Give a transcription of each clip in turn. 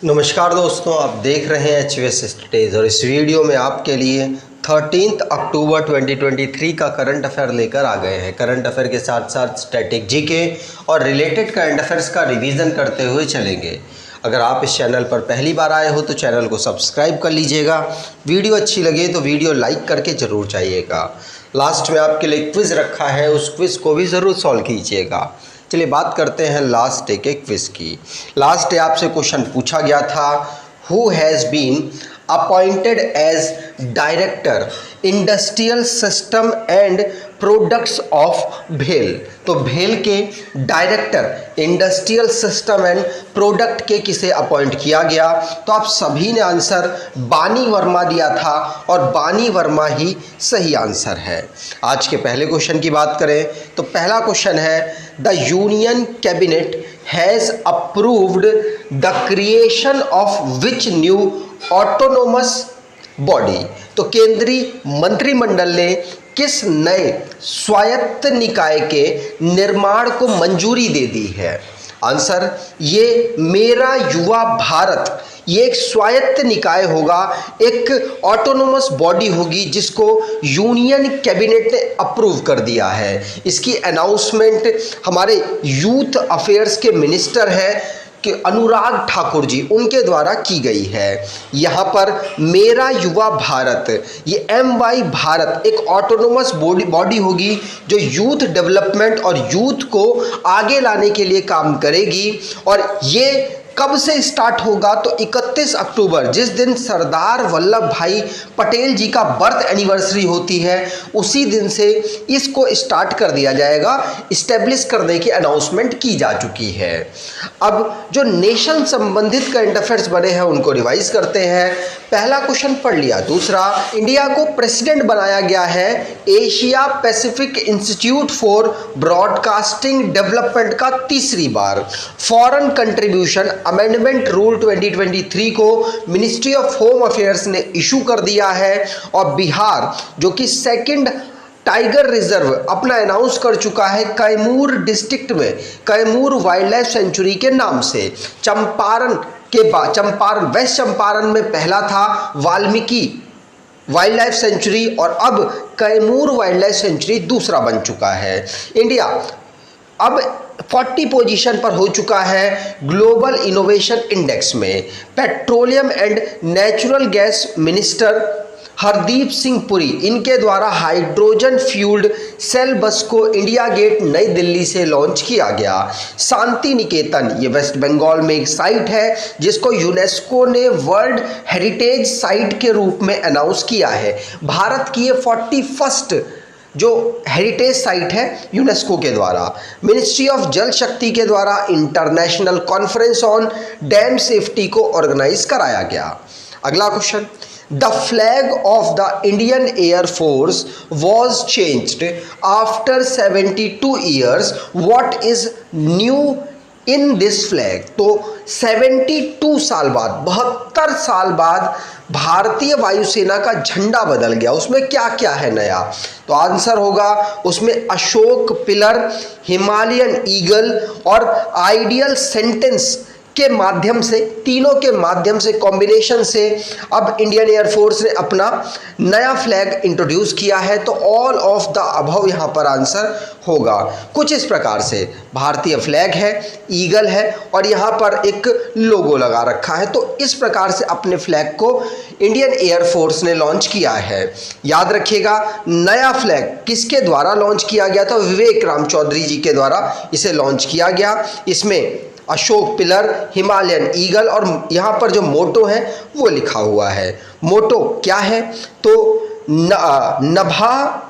नमस्कार दोस्तों, आप देख रहे हैं एचवीएस स्टडीज़ और इस वीडियो में आपके लिए 13 अक्टूबर 2023 का करंट अफेयर लेकर आ गए हैं। करंट अफेयर के साथ साथ स्टैटिक जीके और रिलेटेड करंट अफेयर्स का रिवीजन करते हुए चलेंगे। अगर आप इस चैनल पर पहली बार आए हो तो चैनल को सब्सक्राइब कर लीजिएगा। वीडियो अच्छी लगे तो वीडियो लाइक करके ज़रूर जाइएगा। लास्ट में आपके लिए क्विज़ रखा है, उस क्विज़ को भी ज़रूर सॉल्व कीजिएगा। चलिए बात करते हैं लास्ट डे के क्विज़ की। लास्ट डे आपसे क्वेश्चन पूछा गया था, who has been appointed as director industrial system and products of भेल। तो भेल के director industrial system and product के किसे अपॉइंट किया गया? तो आप सभी ने आंसर बानी वर्मा दिया था और बानी वर्मा ही सही आंसर है। आज के पहले क्वेश्चन की बात करें तो पहला क्वेश्चन है, the union cabinet has approved the creation of which new autonomous body. तो केंद्रीय मंत्रिमंडल ने किस नए स्वायत्त निकाय के निर्माण को मंजूरी दे दी है? आंसर, ये मेरा युवा भारत, ये एक स्वायत्त निकाय होगा, एक ऑटोनोमस बॉडी होगी जिसको यूनियन कैबिनेट ने अप्रूव कर दिया है। इसकी अनाउंसमेंट हमारे यूथ अफेयर्स के मिनिस्टर हैं कि अनुराग ठाकुर जी, उनके द्वारा की गई है। यहाँ पर मेरा युवा भारत, ये MY भारत एक ऑटोनोमस बॉडी होगी जो यूथ डेवलपमेंट और यूथ को आगे लाने के लिए काम करेगी। और ये कब से स्टार्ट होगा? तो 31 अक्टूबर, जिस दिन सरदार वल्लभ भाई पटेल जी का बर्थ एनिवर्सरी होती है, उसी दिन से इसको स्टार्ट कर दिया जाएगा। इस्टेब्लिश करने की अनाउंसमेंट की जा चुकी है। अब जो नेशन संबंधित करंट अफेयर्स बने हैं उनको रिवाइज करते हैं। पहला क्वेश्चन पढ़ लिया। दूसरा, इंडिया को प्रेसिडेंट बनाया गया है Asia Pacific institute for broadcasting development का तीसरी बार। फॉरेन कंट्रीब्यूशन अमेंडमेंट रूल 2023 को मिनिस्ट्री ऑफ होम अफेयर्स ने इशू कर दिया है और बिहार जो कि सेकंड टाइगर रिजर्व अपना अनाउंस कर चुका है कैमूर डिस्ट्रिक्ट में, कैमूर वाइल्ड लाइफ सेंचुरी के नाम से। चंपारण के बाद वेस्ट चंपारण में पहला था वाल्मीकि वाइल्ड लाइफ सेंचुरी और अब कैमूर वाइल्ड लाइफ सेंचुरी दूसरा बन चुका है। इंडिया अब 40 पोजीशन पर हो चुका है ग्लोबल इनोवेशन इंडेक्स में। Petroleum and natural gas minister Hardeep Singh Puri, इनके द्वारा हाइड्रोजन फ्यूल्ड सेल बस को इंडिया गेट नई दिल्ली से लॉन्च किया गया। शांति निकेतन, ये वेस्ट बंगाल में एक साइट है जिसको यूनेस्को ने वर्ल्ड हेरिटेज साइट के रूप में अनाउंस किया है। भारत की ये 41st जो हेरिटेज साइट है यूनेस्को के द्वारा। मिनिस्ट्री ऑफ जल शक्ति के द्वारा international conference on dam safety को ऑर्गेनाइज कराया गया। अगला question, the flag of the Indian air force was changed after 72 years, what is new in this flag? तो 72 साल बाद, 72 साल बाद भारतीय वायुसेना का झंडा बदल गया। उसमें क्या क्या है नया? तो आंसर होगा उसमें अशोक पिलर, हिमालयन ईगल और आइडियल सेंटेंस के माध्यम से, तीनों के माध्यम से कॉम्बिनेशन से अब इंडियन एयरफोर्स ने अपना नया फ्लैग इंट्रोड्यूस किया है। तो ऑल ऑफ द अबव यहाँ पर आंसर होगा। कुछ इस प्रकार से भारतीय फ्लैग है, ईगल है और यहाँ पर एक लोगो लगा रखा है। तो इस प्रकार से अपने फ्लैग को इंडियन एयरफोर्स ने लॉन्च किया है। याद रखिएगा, नया फ्लैग किसके द्वारा लॉन्च किया गया था? विवेक राम चौधरी जी के द्वारा इसे लॉन्च किया गया। इसमें अशोक पिलर, हिमालयन ईगल और यहाँ पर जो मोटो है वो लिखा हुआ है। मोटो क्या है? तो नभा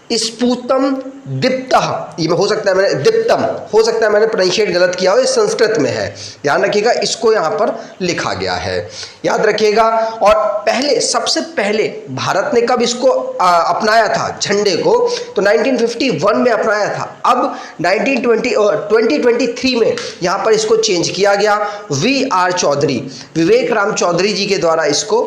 स्पूतम दीप्तः, ये हो सकता है मैंने दीप्तम, हो सकता है मैंने प्रोनाउंशिएट गलत किया हो, ये संस्कृत में है, ध्यान रखिएगा, इसको यहाँ पर लिखा गया है, याद रखिएगा। और पहले, सबसे पहले भारत ने कब इसको अपनाया था झंडे को? तो 1951 में अपनाया था। अब 2023 में यहाँ पर इसको चेंज किया गया। VR चौधरी, विवेक राम चौधरी जी के द्वारा इसको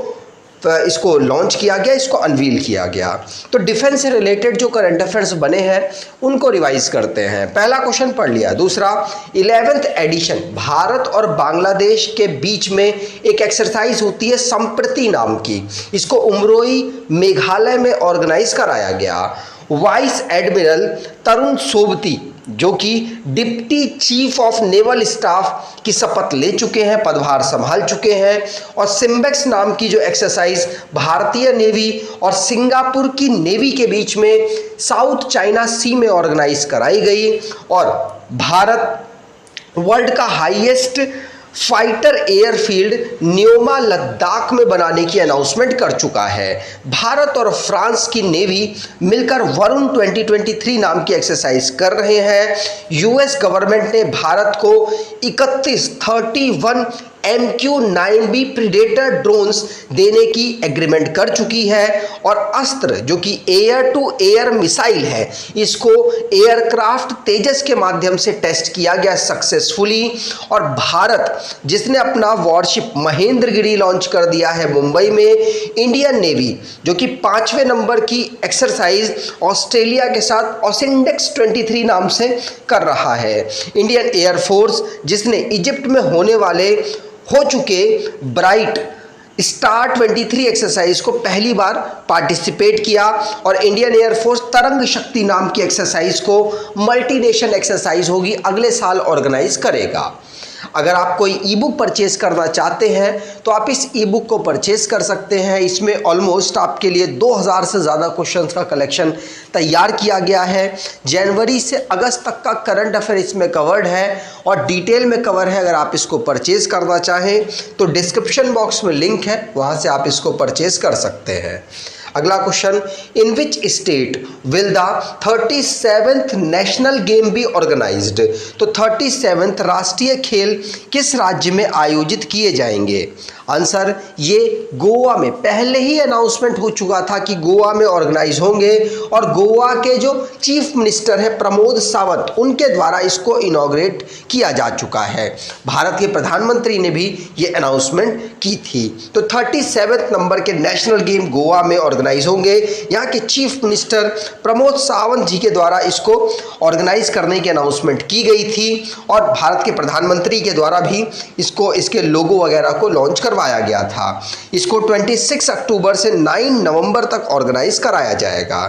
इसको लॉन्च किया गया, इसको अनवील किया गया। तो डिफेंस से रिलेटेड जो करंट अफेयर्स बने हैं उनको रिवाइज करते हैं। पहला क्वेश्चन पढ़ लिया। दूसरा, 11th एडिशन भारत और बांग्लादेश के बीच में एक एक्सरसाइज होती है संप्रति नाम की, इसको उमरोई मेघालय में ऑर्गेनाइज कराया गया। वाइस एडमिरल तरुण सोबती जो कि deputy chief of naval staff की शपथ ले चुके हैं, पदभार संभाल चुके हैं। और सिम्बेक्स नाम की जो एक्सरसाइज भारतीय नेवी और सिंगापुर की नेवी के बीच में साउथ चाइना सी में ऑर्गेनाइज कराई गई। और भारत वर्ल्ड का highest fighter airfield Nyoma Ladakh में बनाने की अनाउंसमेंट कर चुका है। भारत और फ्रांस की नेवी मिलकर वरुण 2023 नाम की एक्सरसाइज कर रहे हैं। यूएस गवर्नमेंट ने भारत को 31 MQ-9B प्रीडेटर ड्रोन्स देने की एग्रीमेंट कर चुकी है। और अस्त्र जो कि एयर टू एयर मिसाइल है, इसको एयरक्राफ्ट तेजस के माध्यम से टेस्ट किया गया सक्सेसफुली। और भारत जिसने अपना वॉरशिप महेंद्रगिरी लॉन्च कर दिया है मुंबई में। इंडियन नेवी जो कि 5वें नंबर की एक्सरसाइज ऑस्ट्रेलिया के साथ ओसिंडेक्स 23 नाम से कर रहा है। इंडियन एयरफोर्स जिसने इजिप्ट में होने वाले हो चुके ब्राइट स्टार 23 एक्सरसाइज को पहली बार पार्टिसिपेट किया। और इंडियन एयरफोर्स तरंग शक्ति नाम की एक्सरसाइज को मल्टीनेशनल एक्सरसाइज होगी, अगले साल ऑर्गेनाइज करेगा। अगर आप कोई ई बुक परचेज करना चाहते हैं तो आप इस ई बुक को परचेज कर सकते हैं। इसमें ऑलमोस्ट आपके लिए 2000 से ज़्यादा क्वेश्चंस का कलेक्शन तैयार किया गया है। जनवरी से अगस्त तक का करंट अफेयर इसमें कवर्ड है और डिटेल में कवर है। अगर आप इसको परचेज करना चाहें तो डिस्क्रिप्शन बॉक्स में लिंक है, वहाँ से आप इसको परचेज कर सकते हैं। अगला question, in which state will the 37th national game be organised. तो 37th राष्ट्रीय खेल किस राज्य में आयोजित किए जाएंगे? आंसर, ये गोवा में। पहले ही अनाउंसमेंट हो चुका था कि गोवा में ऑर्गेनाइज होंगे और गोवा के जो चीफ मिनिस्टर है प्रमोद सावंत, उनके द्वारा इसको इनॉग्रेट किया जा चुका है। भारत के प्रधानमंत्री ने भी ये अनाउंसमेंट की थी। तो 37 नंबर के नेशनल गेम गोवा में ऑर्गेनाइज होंगे। यहाँ के चीफ मिनिस्टर प्रमोद सावंत जी के द्वारा इसको ऑर्गेनाइज करने की अनाउंसमेंट की गई थी और भारत के प्रधानमंत्री के द्वारा भी इसको इसके लोगो वगैरह को लॉन्च करवाया गया था। इसको 26 अक्टूबर से 9 नवंबर तक ऑर्गेनाइज कराया जाएगा।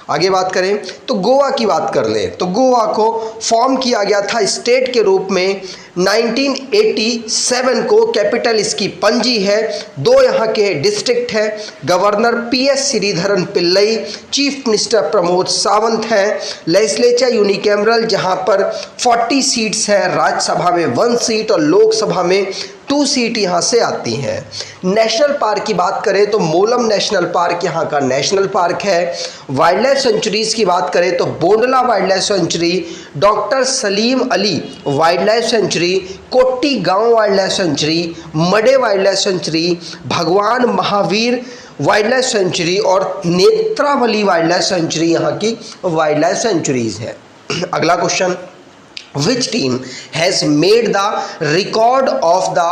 आगे बात करें तो गोवा की बात कर लें तो गोवा को फॉर्म किया गया था स्टेट के रूप में 1987 को। कैपिटल इसकी पणजी है। 2 यहाँ के डिस्ट्रिक्ट हैं। Governor PS Sreedharan Pillai, chief minister Pramod Sawant हैं। लेजिस्लेचर यूनिकैमरल जहाँ पर 40 सीट्स हैं, राज्यसभा में 1 सीट और लोकसभा में 2 सीट यहाँ से आती हैं। नेशनल पार्क की बात करें तो मोलम नेशनल पार्क यहाँ का नेशनल पार्क है। वाइल्ड लाइफ सेंचुरीज की बात करें तो Bondla wild life sanctuary, doctor Salim Ali wild life sanctuary, Cotigao wild life sanctuary, Madei wild life sanctuary, Bhagwan Mahavir wild life century और नेत्रावली वाइल्ड लाइफ सेंचुरी यहाँ की वाइल्ड लाइफ सेंचुरीज है। अगला question, Which team has made the record of the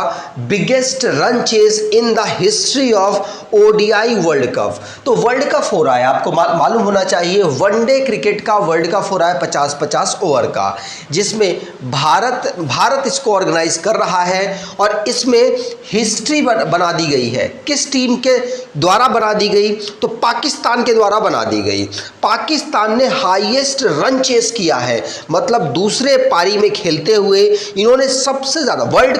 biggest run chase in the history of ODI world cup? तो world cup हो रहा है, आपको मालूम होना चाहिए, वनडे क्रिकेट का वर्ल्ड कप हो रहा है 50-50 ओवर का, जिसमें भारत इसको ऑर्गेनाइज कर रहा है और इसमें हिस्ट्री बना दी गई है। किस टीम के द्वारा बना दी गई? तो पाकिस्तान के द्वारा बना दी गई। पाकिस्तान ने हाईएस्ट रन चेस किया है, मतलब दूसरे पारी में खेलते हुए इन्होंने सबसे ज़्यादा वर्ल्ड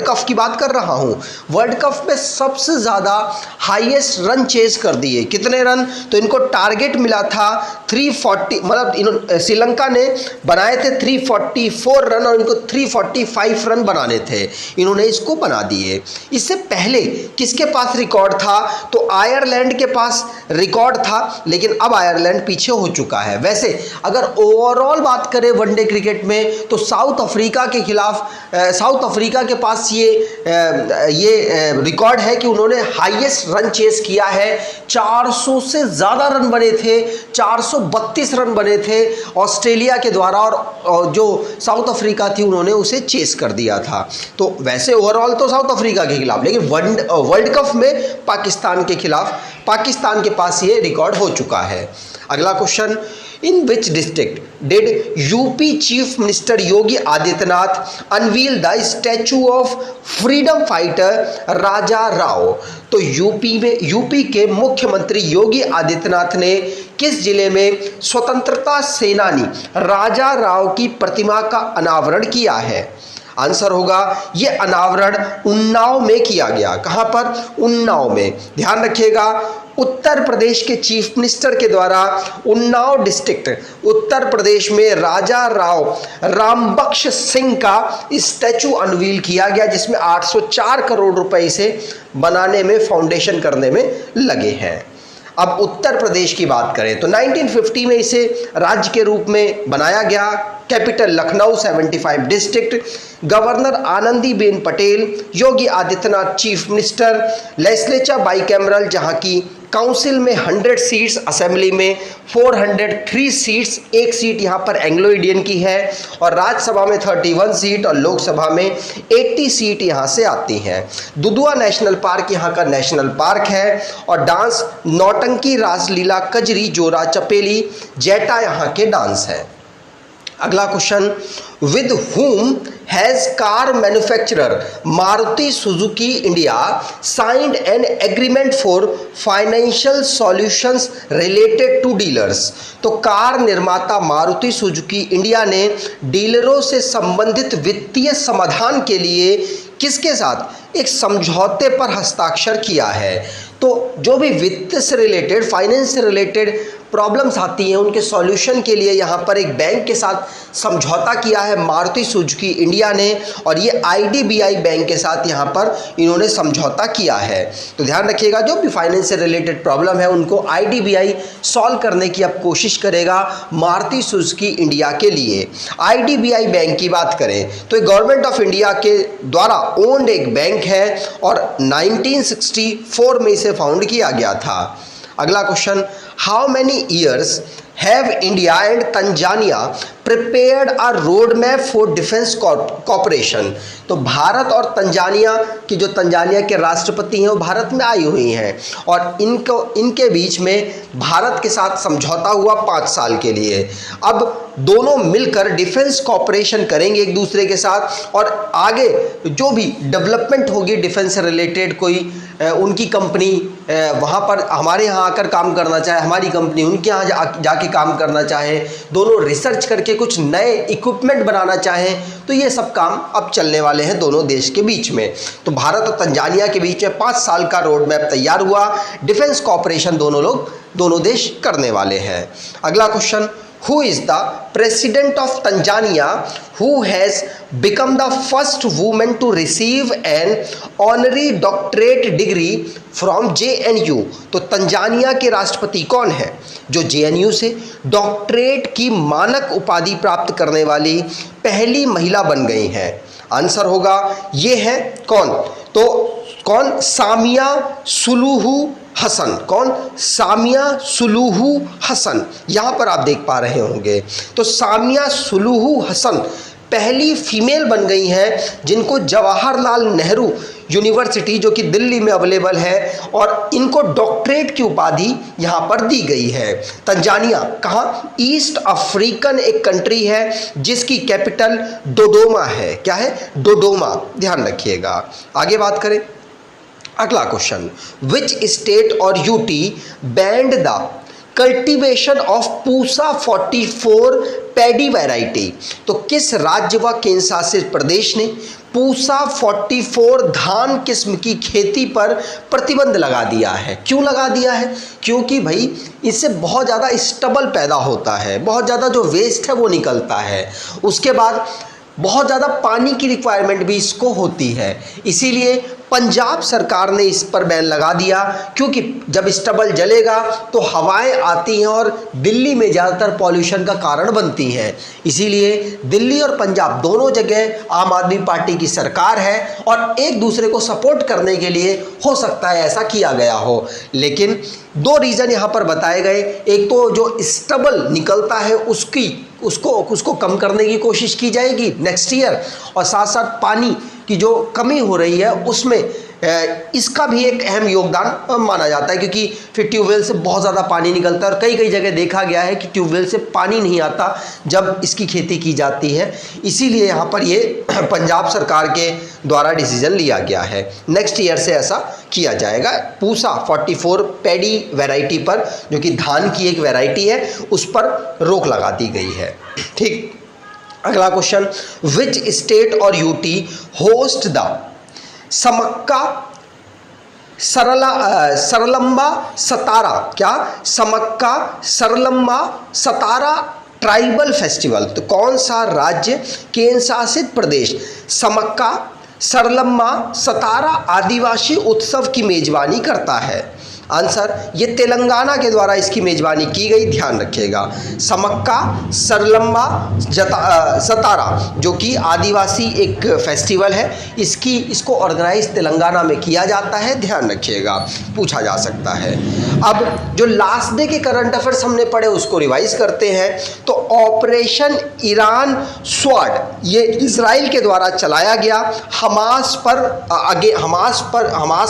कप की बात कर रहा हूँ, वर्ल्ड कप में सबसे ज़्यादा हाईएस्ट रन चेज कर दिए। कितने रन? तो इनको टारगेट मिला था 340, मतलब श्रीलंका ने बनाए थे 344 रन और इनको 345 रन बनाने थे, इन्होंने इसको बना दिए। इससे पहले किसके पास रिकॉर्ड था? तो आयरलैंड के पास रिकॉर्ड था, लेकिन अब आयरलैंड पीछे हो चुका है। वैसे अगर ओवरऑल बात करें वनडे क्रिकेट क्रिकेट में, तो साउथ अफ्रीका के खिलाफ साउथ अफ्रीका के पास ये रिकॉर्ड है कि उन्होंने हाईएस्ट रन चेस किया है। 400 से ज़्यादा रन बने थे, 432 रन बने थे ऑस्ट्रेलिया के द्वारा, और जो साउथ अफ्रीका थी उन्होंने उसे चेस कर दिया था। तो वैसे ओवरऑल तो साउथ अफ्रीका के खिलाफ, लेकिन वर्ल्ड कप में पाकिस्तान के खिलाफ पाकिस्तान के पास ये रिकॉर्ड हो चुका है। अगला question, in which district did UP chief minister Yogi Adityanath unveil the statue of freedom fighter Raja Rao? तो यूपी के मुख्यमंत्री योगी आदित्यनाथ ने किस जिले में स्वतंत्रता सेनानी राजा राव की प्रतिमा का अनावरण किया है? आंसर होगा ये अनावरण उन्नाव में किया गया। कहां पर? उन्नाव में। ध्यान रखिएगा, उत्तर प्रदेश के चीफ मिनिस्टर के द्वारा उन्नाव डिस्ट्रिक्ट उत्तर प्रदेश में राजा राव रामबख्श सिंह का स्टैचू अनवील किया गया, जिसमें 804 करोड़ रुपए से बनाने में, फाउंडेशन करने में लगे हैं। अब उत्तर प्रदेश की बात करें तो 1950 में इसे राज्य के रूप में बनाया गया। Capital Lucknow, 75 district, governor Anandiben Patel, Yogi Adityanath chief minister, legislature bicameral जहां की काउंसिल में 100 सीट्स, असेंबली में 403 सीट्स, एक सीट यहाँ पर एंग्लो इंडियन की है, और राज्यसभा में 31 सीट और लोकसभा में 80 सीट यहाँ से आती हैं। दुधुआ नेशनल पार्क यहाँ का नेशनल पार्क है, और डांस नौटंकी, रासलीला, कजरी, जोरा, चपेली, जैटा यहाँ के डांस है। अगला question, with whom has car manufacturer Maruti Suzuki India signed an agreement for financial solutions related to dealers? तो कार निर्माता मारुति सुजुकी इंडिया ने डीलरों से संबंधित वित्तीय समाधान के लिए किसके साथ एक समझौते पर हस्ताक्षर किया है? तो जो भी वित्त से रिलेटेड, फाइनेंस से रिलेटेड प्रॉब्लम्स आती हैं, उनके सॉल्यूशन के लिए यहाँ पर एक बैंक के साथ समझौता किया है मारुति सुजुकी इंडिया ने, और ये आईडीबीआई बैंक के साथ यहाँ पर इन्होंने समझौता किया है। तो ध्यान रखिएगा, जो भी फाइनेंस से रिलेटेड प्रॉब्लम है उनको आईडीबीआई सॉल्व करने की अब कोशिश करेगा मारुति सुजुकी इंडिया के लिए। आईडीबीआई बैंक की बात करें तो गवर्नमेंट ऑफ इंडिया के द्वारा ओन्ड एक बैंक है, और 1964 में इसे फाउंड किया गया था। अगला question, how many years have India and Tanzania prepared a road map for defence cooperation? तो भारत और तंजानिया की, जो तंजानिया के राष्ट्रपति हैं वो भारत में आई हुई हैं, और इनके बीच में भारत के साथ समझौता हुआ 5 साल के लिए। अब दोनों मिलकर डिफेंस कॉपरेशन करेंगे एक दूसरे के साथ, और आगे जो भी डेवलपमेंट होगी डिफेंस से रिलेटेड, कोई उनकी कंपनी वहाँ पर हमारे यहाँ आकर काम करना चाहे, हमारी कंपनी उनके यहाँ जाके काम करना चाहे, दोनों रिसर्च करके कुछ नए इक्विपमेंट बनाना चाहें, तो ये सब काम अब चलने वाले हैं दोनों देश के बीच में। तो भारत और तंजानिया के बीच में 5 साल का रोड मैप तैयार हुआ। डिफेंस कॉपरेशन दोनों देश करने वाले हैं। अगला question, who is the president of Tanzania who has become the first woman to receive an honorary doctorate degree from JNU? तो तंजानिया के राष्ट्रपति कौन है जो JNU से डॉक्टरेट की मानक उपाधि प्राप्त करने वाली पहली महिला बन गई हैं? आंसर होगा ये है कौन? तो कौन? Samia Suluhu Hassan. कौन? Samia Suluhu Hassan. यहाँ पर आप देख पा रहे होंगे। तो सामिया सुलूहू हसन पहली फीमेल बन गई हैं जिनको जवाहरलाल नेहरू यूनिवर्सिटी, जो कि दिल्ली में अवेलेबल है, और इनको डॉक्टरेट की उपाधि यहाँ पर दी गई है। तंजानिया कहाँ? ईस्ट अफ्रीकन एक कंट्री है जिसकी कैपिटल डोडोमा है। क्या है? डोडोमा। ध्यान रखिएगा। आगे बात करें। अगला क्वेश्चन, विच स्टेट और UT band the cultivation of Pusa 44 paddy variety? तो किस राज्य व केंद्र शासित प्रदेश ने पूसा 44 धान किस्म की खेती पर प्रतिबंध लगा दिया है? क्यों लगा दिया है? क्योंकि भाई इससे बहुत ज़्यादा स्टबल पैदा होता है, बहुत ज़्यादा जो वेस्ट है वो निकलता है। उसके बाद बहुत ज़्यादा पानी की रिक्वायरमेंट भी इसको होती है, इसीलिए पंजाब सरकार ने इस पर बैन लगा दिया, क्योंकि जब स्टबल जलेगा तो हवाएं आती हैं और दिल्ली में ज़्यादातर पॉल्यूशन का कारण बनती हैं। इसीलिए दिल्ली और पंजाब दोनों जगह आम आदमी पार्टी की सरकार है और एक दूसरे को सपोर्ट करने के लिए हो सकता है ऐसा किया गया हो। लेकिन दो रीज़न यहाँ पर बताए गए, एक तो जो स्टबल निकलता है उसको कम करने की कोशिश की जाएगी नेक्स्ट ईयर, और साथ साथ पानी की जो कमी हो रही है उसमें इसका भी एक अहम योगदान माना जाता है, क्योंकि फिर ट्यूबवेल से बहुत ज़्यादा पानी निकलता है और कई जगह देखा गया है कि ट्यूबवेल से पानी नहीं आता जब इसकी खेती की जाती है। इसीलिए यहाँ पर ये पंजाब सरकार के द्वारा डिसीजन लिया गया है, नेक्स्ट ईयर से ऐसा किया जाएगा। पूसा 44 पैडी वैरायटी पर, जो कि धान की एक वैरायटी है, उस पर रोक लगा दी गई है। ठीक, अगला क्वेश्चन, विच स्टेट और यूटी होस्ट द समक्का सरलम्बा सतारा, क्या समक्का सरलम्बा सतारा ट्राइबल फेस्टिवल? तो कौन सा राज्य केंद्र शासित प्रदेश समक्का सरलम्बा सतारा आदिवासी उत्सव की मेजबानी करता है? आंसर, ये तेलंगाना के द्वारा इसकी मेजबानी की गई, ध्यान रखिएगा। समक्का सरलम्बा सतारा जो कि आदिवासी एक फेस्टिवल है, इसको ऑर्गेनाइज तेलंगाना में किया जाता है, ध्यान रखिएगा, पूछा जा सकता है। अब जो लास्ट डे के करंट अफेयर्स हमने पढ़े उसको रिवाइज करते हैं। तो ऑपरेशन ईरान स्वॉर्ड, ये इजराइल के द्वारा चलाया गया हमास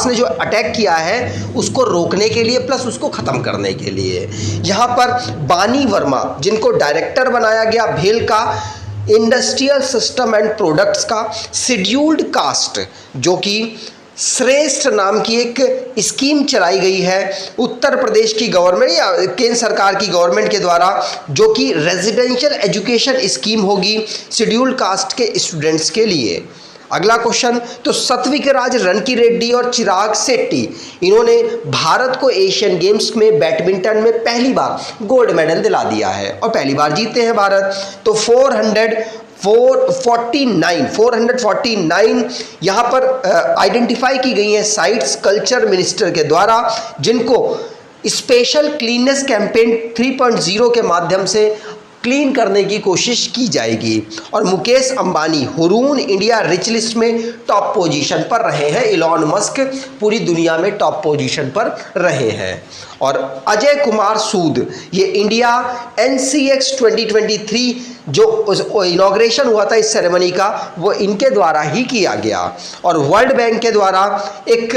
ने जो अटैक किया है उसको रोकने के लिए प्लस उसको ख़त्म करने के लिए। यहाँ पर बानी वर्मा, जिनको डायरेक्टर बनाया गया भेल का इंडस्ट्रियल सिस्टम एंड प्रोडक्ट्स का, शेड्यूल्ड कास्ट जो कि श्रेष्ठ नाम की एक स्कीम चलाई गई है उत्तर प्रदेश की गवर्नमेंट या केंद्र सरकार की गवर्नमेंट के द्वारा, जो कि रेजिडेंशियल एजुकेशन स्कीम होगी शेड्यूल्ड कास्ट के स्टूडेंट्स के लिए। अगला क्वेश्चन, तो सत्विक राज रनकी रेड्डी और चिराग शेट्टी, इन्होंने भारत को एशियन गेम्स में बैडमिंटन में पहली बार गोल्ड मेडल दिला दिया है और पहली बार जीते हैं भारत। तो 449 यहाँ पर आइडेंटिफाई की गई हैं साइट्स कल्चर मिनिस्टर के द्वारा, जिनको स्पेशल क्लीननेस कैंपेन 3.0 के माध्यम से क्लीन करने की कोशिश की जाएगी। और Mukesh Ambani Hurun India rich list में टॉप पोजीशन पर रहे हैं, इलॉन मस्क पूरी दुनिया में टॉप पोजीशन पर रहे हैं। और अजय कुमार सूद, ये इंडिया NCX 2023 जो इनॉग्रेशन हुआ था इस सेरेमनी का, वो इनके द्वारा ही किया गया। और वर्ल्ड बैंक के द्वारा एक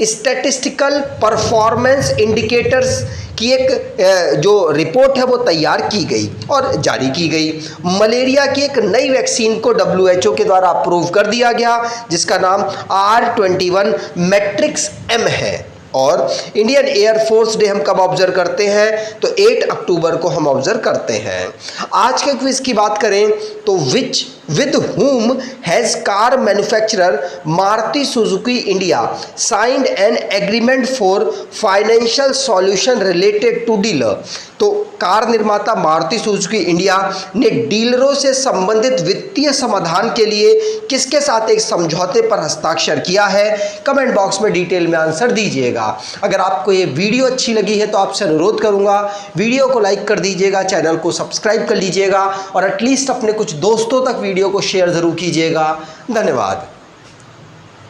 स्टैटिस्टिकल परफॉर्मेंस इंडिकेटर्स की एक जो रिपोर्ट है वो तैयार की गई और जारी की गई। मलेरिया की एक नई वैक्सीन को WHO के द्वारा अप्रूव कर दिया गया, जिसका नाम R21 मैट्रिक्स M है। और इंडियन एयरफोर्स डे हम कब ऑब्जर्व करते हैं? तो 8 अक्टूबर को हम ऑब्जर्व करते हैं। आज के क्विज की बात करें तो with whom has car manufacturer Maruti Suzuki India signed an agreement for financial solution related to dealer? तो कार निर्माता मारुति सुजुकी इंडिया ने डीलरों से संबंधित वित्तीय समाधान के लिए किसके साथ एक समझौते पर हस्ताक्षर किया है? कमेंट बॉक्स में डिटेल में आंसर दीजिएगा। अगर आपको ये वीडियो अच्छी लगी है तो आपसे अनुरोध करूंगा वीडियो को लाइक कर दीजिएगा, चैनल को सब्सक्राइब कर लीजिएगा और एटलीस्ट अपने कुछ दोस्तों तक वीडियो को शेयर ज़रूर कीजिएगा। धन्यवाद।